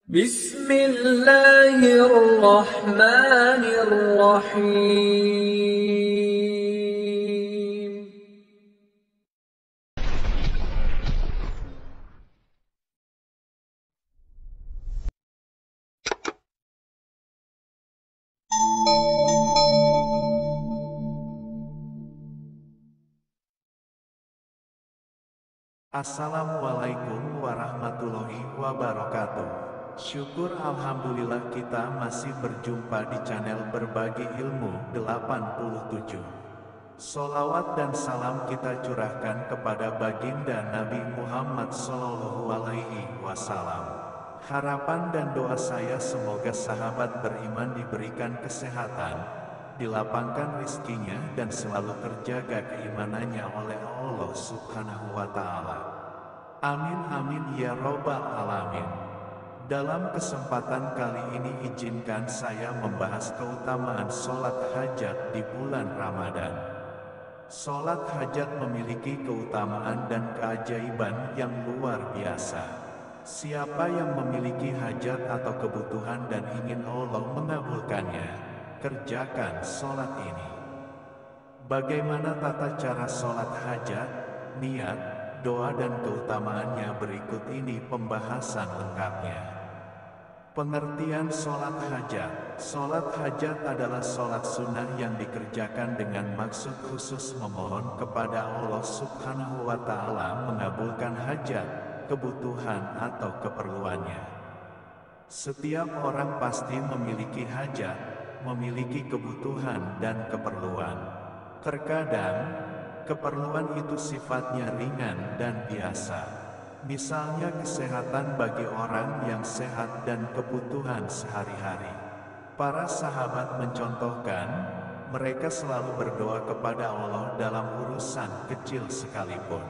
بسم الله الرحمن الرحيم. Assalamualaikum warahmatullahi wabarakatuh. Syukur alhamdulillah kita masih berjumpa di channel Berbagi Ilmu 87. Sholawat dan salam kita curahkan kepada baginda Nabi Muhammad SAW. Harapan dan doa saya semoga sahabat beriman diberikan kesehatan, dilapangkan rizkinya dan selalu terjaga keimanannya oleh Allah Subhanahu wa Ta'ala. Amin amin ya robbal alamin. Dalam kesempatan kali ini izinkan saya membahas keutamaan sholat hajat di bulan Ramadan. Sholat hajat memiliki keutamaan dan keajaiban yang luar biasa. Siapa yang memiliki hajat atau kebutuhan dan ingin Allah mengabulkannya, kerjakan sholat ini. Bagaimana tata cara sholat hajat, niat, doa dan keutamaannya berikut ini pembahasan lengkapnya. Pengertian sholat hajat. Sholat hajat adalah sholat sunnah yang dikerjakan dengan maksud khusus memohon kepada Allah Subhanahu wa Ta'ala mengabulkan hajat, kebutuhan atau keperluannya. Setiap orang pasti memiliki hajat, memiliki kebutuhan dan keperluan. Terkadang, keperluan itu sifatnya ringan dan biasa. Misalnya kesehatan bagi orang yang sehat dan kebutuhan sehari-hari. Para sahabat mencontohkan, mereka selalu berdoa kepada Allah dalam urusan kecil sekalipun.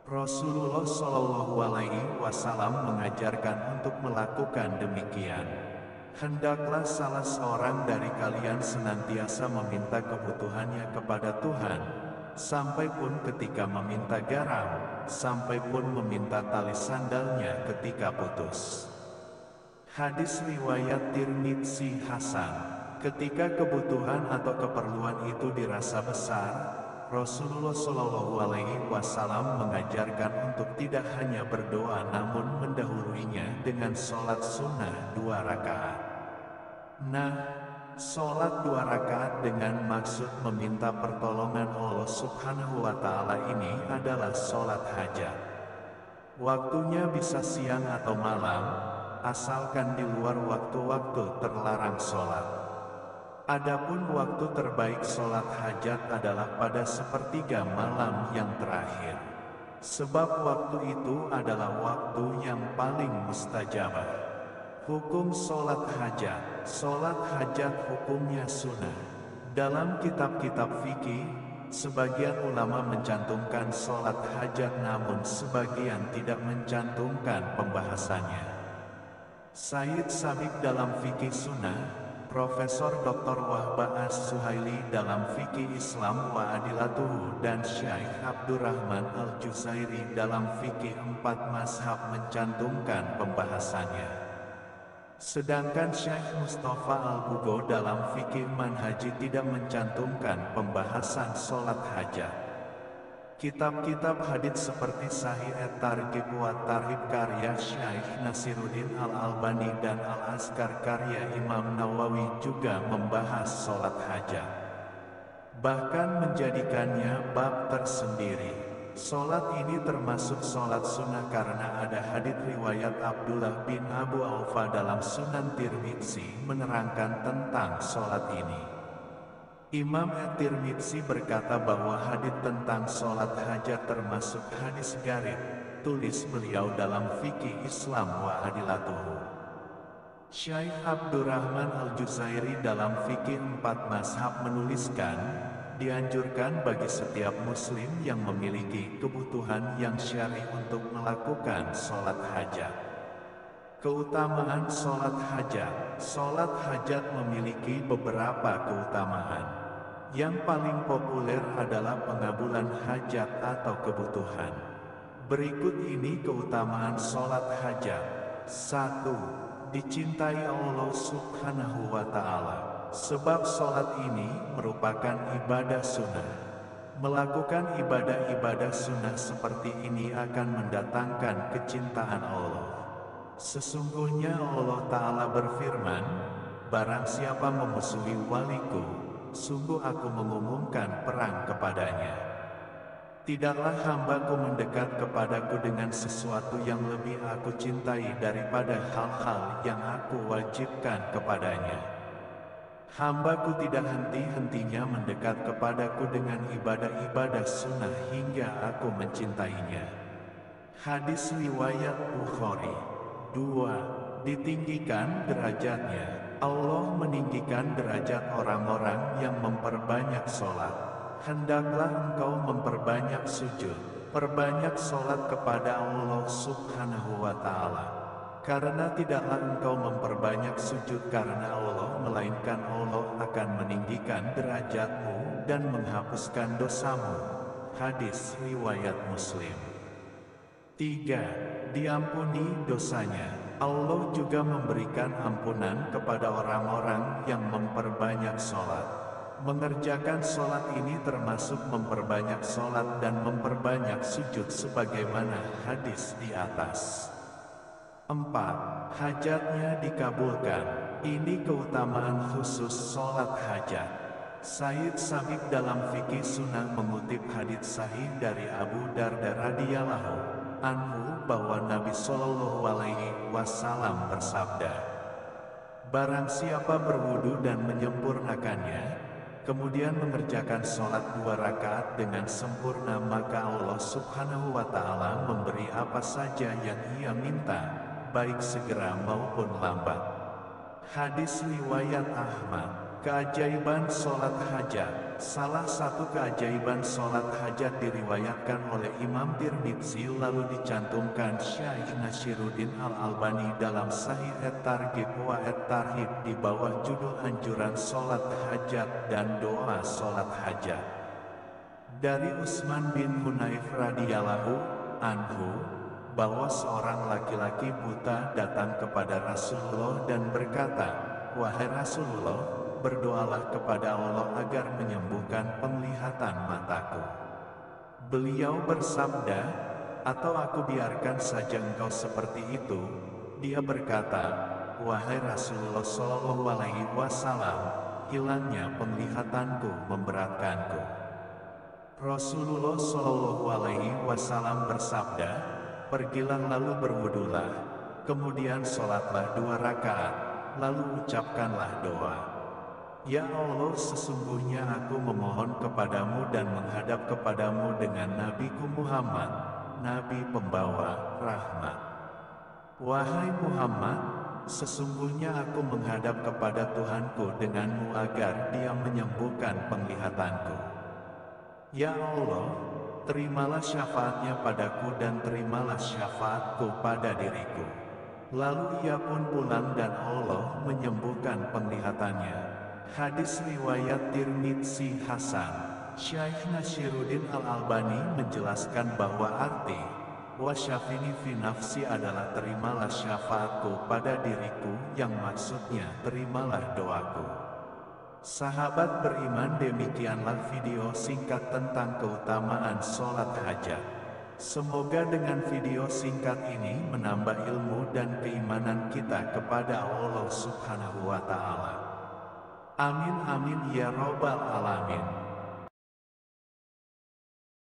Rasulullah SAW mengajarkan untuk melakukan demikian. Hendaklah salah seorang dari kalian senantiasa meminta kebutuhannya kepada Tuhan, sampai pun ketika meminta garam, sampai pun meminta tali sandalnya ketika putus. Hadis riwayat Tirmidzi Hasan. Ketika kebutuhan atau keperluan itu dirasa besar, Rasulullah SAW mengajarkan untuk tidak hanya berdoa namun mendahuluinya dengan sholat sunnah 2 rakaat. Nah, sholat 2 rakaat dengan maksud meminta pertolongan Allah Subhanahu wa Ta'ala ini adalah sholat hajat. Waktunya bisa siang atau malam, asalkan di luar waktu-waktu terlarang sholat. Adapun waktu terbaik sholat hajat adalah pada sepertiga malam yang terakhir. Sebab waktu itu adalah waktu yang paling mustajabah. Hukum sholat hajat. Sholat hajat hukumnya sunnah. Dalam kitab-kitab fikih, sebagian ulama mencantumkan sholat hajat namun sebagian tidak mencantumkan pembahasannya. Sayyid Sabiq dalam fikih sunnah, Profesor Dr. Wahbah As-Suhaili dalam fikih Islam wa Adilatuhu dan Syekh Abdurrahman Al-Juzairi dalam fikih 4 mazhab mencantumkan pembahasannya. Sedangkan Syekh Mustafa Al-Bugo dalam fikih manhaji tidak mencantumkan pembahasan sholat hajat. Kitab-kitab hadits seperti Sahih At-Targhib wa Tarhib karya Syekh Nasiruddin Al-Albani dan Al-Azkar karya Imam Nawawi juga membahas sholat hajat. Bahkan menjadikannya bab tersendiri. Sholat ini termasuk sholat sunnah karena ada hadits riwayat Abdullah bin Abu Aufa dalam Sunan Tirmidzi menerangkan tentang sholat ini. Imam At-Tirmidzi berkata bahwa hadits tentang sholat hajat termasuk hadis gharib, tulis beliau dalam fikih Islam wa Adilatuhu. Syekh Abdurrahman Al-Juzairi dalam fikih 4 mazhab menuliskan, dianjurkan bagi setiap muslim yang memiliki kebutuhan yang syar'i untuk melakukan sholat hajat. Keutamaan sholat hajat. Sholat hajat memiliki beberapa keutamaan. Yang paling populer adalah pengabulan hajat atau kebutuhan. Berikut ini keutamaan sholat hajat. 1. Dicintai Allah Subhanahu wa Ta'ala. Sebab sholat ini merupakan ibadah sunnah. Melakukan ibadah-ibadah sunnah seperti ini akan mendatangkan kecintaan Allah. Sesungguhnya Allah Ta'ala berfirman, barang siapa memusuhi waliku, sungguh aku mengumumkan perang kepadanya. Tidaklah hambaku mendekat kepadaku dengan sesuatu yang lebih aku cintai daripada hal-hal yang aku wajibkan kepadanya. Hambaku tidak henti-hentinya mendekat kepadaku dengan ibadah-ibadah sunnah hingga aku mencintainya. Hadis riwayat Bukhari. 2. Ditinggikan derajatnya. Allah meninggikan derajat orang-orang yang memperbanyak sholat. Hendaklah engkau memperbanyak sujud, perbanyak sholat kepada Allah Subhanahu wa Ta'ala. Karena tidaklah engkau memperbanyak sujud karena Allah, melainkan Allah akan meninggikan derajatmu dan menghapuskan dosamu. Hadis riwayat Muslim. 3. Diampuni dosanya. Allah juga memberikan ampunan kepada orang-orang yang memperbanyak sholat. Mengerjakan sholat ini termasuk memperbanyak sholat dan memperbanyak sujud sebagaimana hadis di atas. 4. Hajatnya dikabulkan. Ini keutamaan khusus sholat hajat. Said Sabiq dalam fikih sunnah mengutip hadits sahih dari Abu Darda radhiyallahu anhu bahwa Nabi Shallallahu alaihi wasallam bersabda, barang siapa berwudu dan menyempurnakannya, kemudian mengerjakan sholat 2 rakaat dengan sempurna, maka Allah Subhanahu wa Ta'ala memberi apa saja yang ia minta, baik segera maupun lambat. Hadis riwayat Ahmad. Keajaiban sholat hajat. Salah satu keajaiban sholat hajat diriwayatkan oleh Imam Tirmidzi lalu dicantumkan Syekh Nasiruddin Al-Albani dalam Sahih At-Targhib wa At-Tarhib di bawah judul anjuran sholat hajat dan doa sholat hajat. Dari Utsman bin Hunayf radhiyallahu anhu bahwa seorang laki-laki buta datang kepada Rasulullah dan berkata, wahai Rasulullah, berdoalah kepada Allah agar menyembuhkan penglihatan mataku. Beliau bersabda, atau aku biarkan saja engkau seperti itu? Dia berkata, wahai Rasulullah Shallallahu alaihi wasallam, hilangnya penglihatanku memberatkanku. Rasulullah Shallallahu alaihi wasallam bersabda, pergilah lalu berwudulah, kemudian sholatlah 2 rakaat, lalu ucapkanlah doa. Ya Allah, sesungguhnya aku memohon kepadamu dan menghadap kepadamu dengan Nabiku Muhammad, Nabi pembawa rahmat. Wahai Muhammad, sesungguhnya aku menghadap kepada Tuhanku denganmu agar Dia menyembuhkan penglihatanku. Ya Allah, terimalah syafaatnya padaku dan terimalah syafaatku pada diriku. Lalu ia pun pulang dan Allah menyembuhkan penglihatannya. Hadis riwayat Tirmidzi Hasan. Syekh Nasiruddin Al-Albani menjelaskan bahwa arti wasyafini fi nafsi adalah terimalah syafaatku pada diriku, yang maksudnya terimalah doaku. Sahabat beriman, demikianlah video singkat tentang keutamaan sholat hajat. Semoga dengan video singkat ini menambah ilmu dan keimanan kita kepada Allah Subhanahu wa Ta'ala. Amin amin ya robbal alamin.